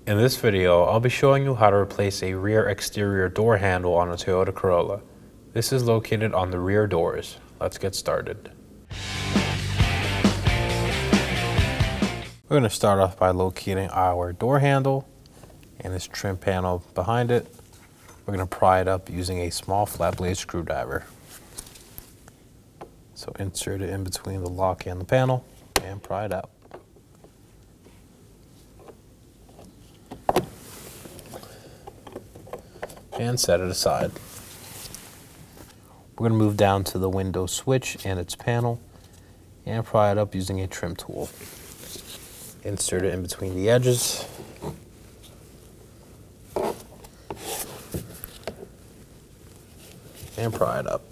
In this video, I'll be showing you how to replace a rear exterior door handle on a Toyota Corolla. This is located on the rear doors. Let's get started. We're going to start off by locating our door handle and this trim panel behind it. We're going to pry it up using a small flat blade screwdriver. So insert it in between the lock and the panel and pry it out. And set it aside. We're going to move down to the window switch and its panel and pry it up using a trim tool. Insert it in between the edges. And pry it up.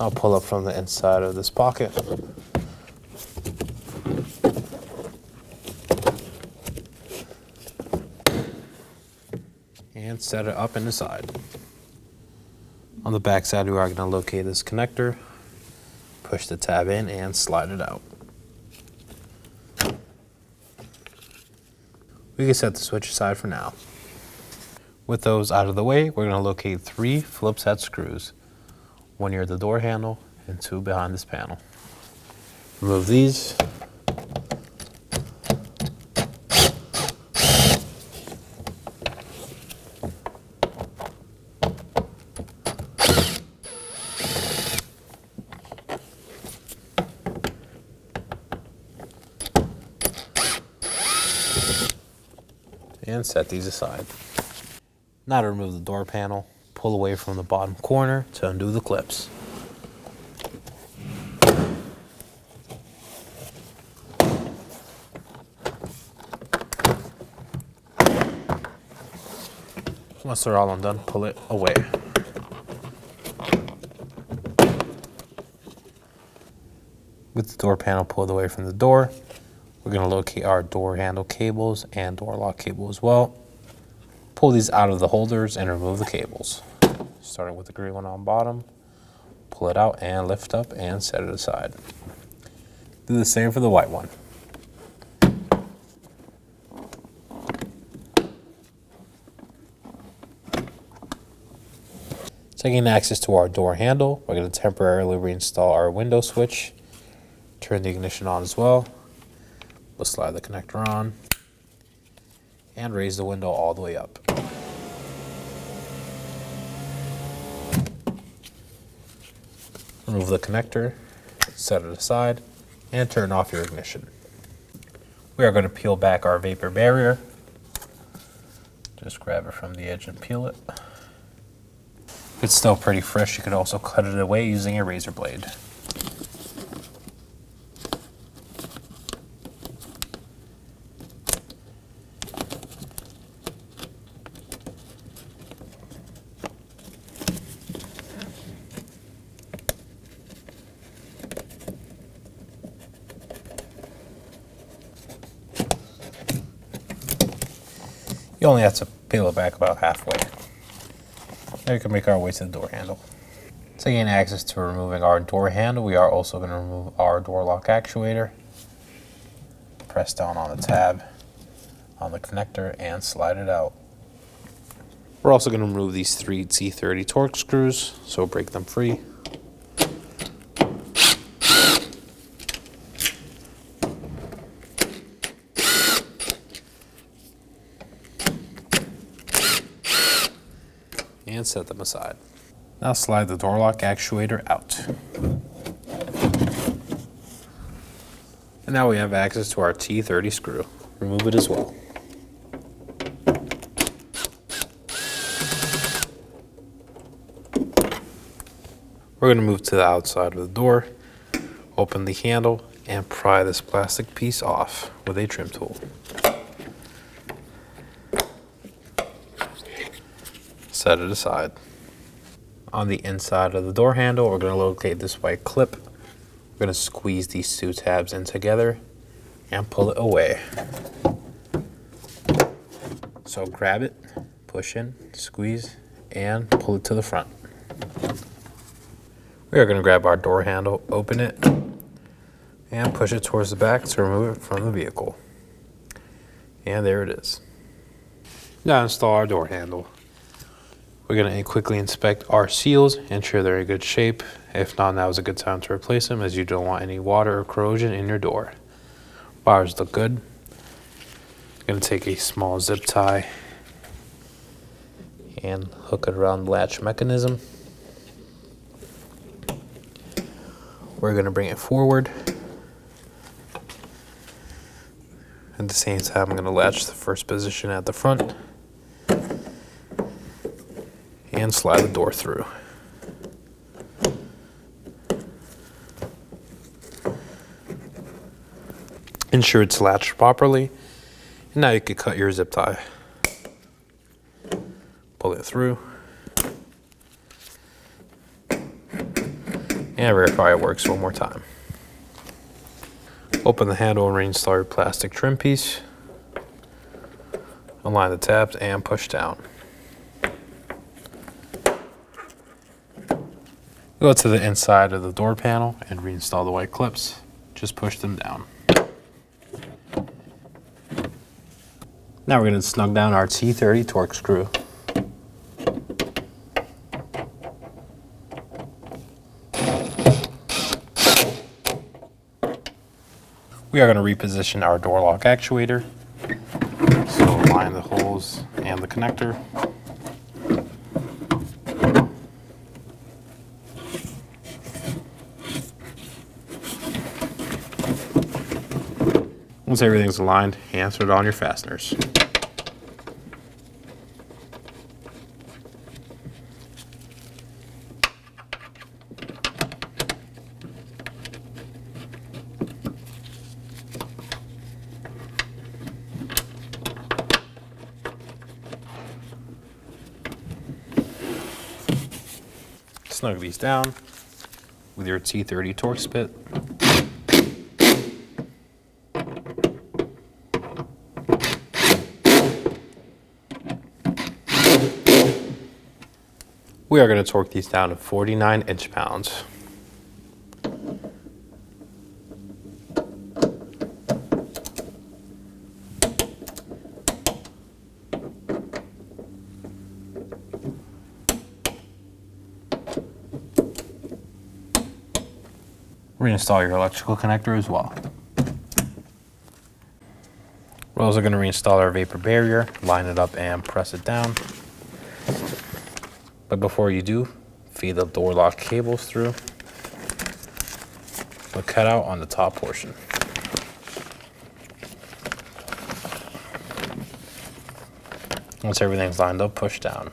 I'll pull up from the inside of this pocket. And set it up and aside. On the back side, we are going to locate this connector, push the tab in and slide it out. We can set the switch aside for now. With those out of the way, we're going to locate 3 Phillips head screws. 1 near the door handle and 2 behind this panel. Remove these. And set these aside. Now to remove the door panel, pull away from the bottom corner to undo the clips. Once they're all undone, pull it away. With the door panel pulled away from the door, we're going to locate our door handle cables and door lock cable as well. Pull these out of the holders and remove the cables. Starting with the green one on bottom, pull it out and lift up and set it aside. Do the same for the white one. Taking access to our door handle, we're going to temporarily reinstall our window switch. Turn the ignition on as well. We'll slide the connector on and raise the window all the way up. Remove the connector, set it aside, and turn off your ignition. We are going to peel back our vapor barrier. Just grab it from the edge and peel it. If it's still pretty fresh, you could also cut it away using a razor blade. You only have to peel it back about halfway. Now we can make our way to the door handle. To gain access to removing our door handle, we are also going to remove our door lock actuator. Press down on the tab, on the connector, and slide it out. We're also going to remove these 3 T30 torque screws, so break them free. And set them aside. Now slide the door lock actuator out. And now we have access to our T30 screw. Remove it as well. We're going to move to the outside of the door, open the handle, and pry this plastic piece off with a trim tool. Set it aside. On the inside of the door handle, we're going to locate this white clip. We're going to squeeze these two tabs in together and pull it away. So grab it, push in, squeeze, and pull it to the front. We are going to grab our door handle, open it, and push it towards the back to remove it from the vehicle. And there it is. Now install our door handle. We're going to quickly inspect our seals, ensure they're in good shape. If not, now is a good time to replace them, as you don't want any water or corrosion in your door. Bars look good. I'm going to take a small zip tie and hook it around the latch mechanism. We're going to bring it forward. At the same time, I'm going to latch the first position at the front and slide the door through. Ensure it's latched properly. And now you can cut your zip tie. Pull it through. And verify it works one more time. Open the handle and reinstall your plastic trim piece. Align the tabs and push down. Go to the inside of the door panel and reinstall the white clips. Just push them down. Now we're going to snug down our T30 torque screw. We are going to reposition our door lock actuator. So align the holes and the connector. Once everything's aligned, answer it on your fasteners. Snug these down with your T30 torque bit. We are going to torque these down to 49 inch-pounds. Reinstall your electrical connector as well. We're also going to reinstall our vapor barrier, line it up and press it down. But before you do, feed the door lock cables through the cutout on the top portion. Once everything's lined up, push down.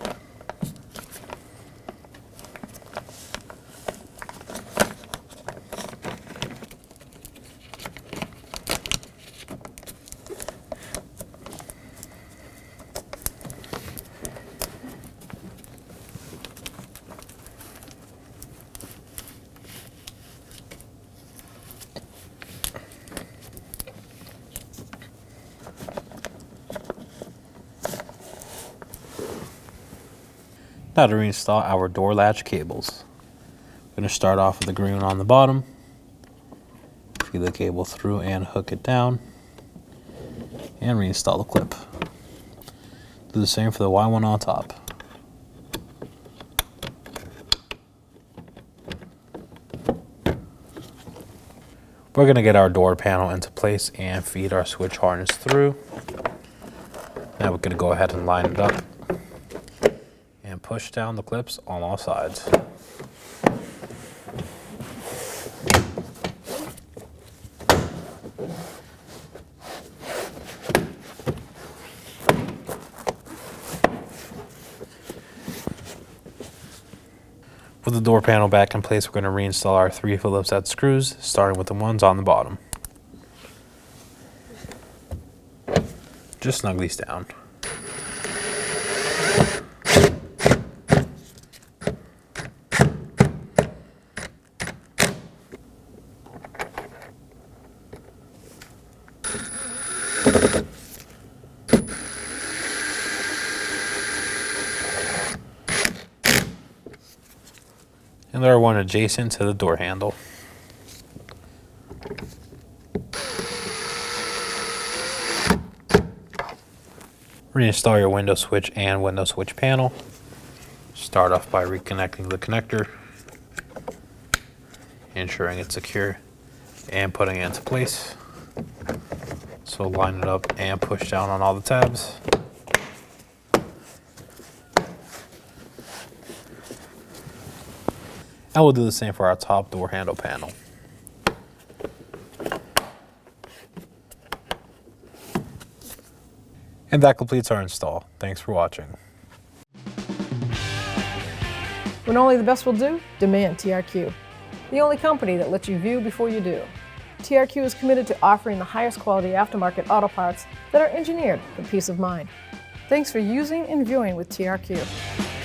Now to reinstall our door latch cables. I'm going to start off with the green one on the bottom. Feed the cable through and hook it down. And reinstall the clip. Do the same for the white one on top. We're going to get our door panel into place and feed our switch harness through. Now we're going to go ahead and line it up and push down the clips on all sides. With the door panel back in place, we're going to reinstall our 3 Phillips head screws, starting with the ones on the bottom. Just snug these down. and there are one adjacent to the door handle. Reinstall your window switch and window switch panel. Start off by reconnecting the connector, ensuring it's secure, and putting it into place. So line it up and push down on all the tabs. And we'll do the same for our top door handle panel. And that completes our install. Thanks for watching. When only the best will do, demand TRQ. The only company that lets you view before you do. TRQ is committed to offering the highest quality aftermarket auto parts that are engineered for peace of mind. Thanks for using and viewing with TRQ.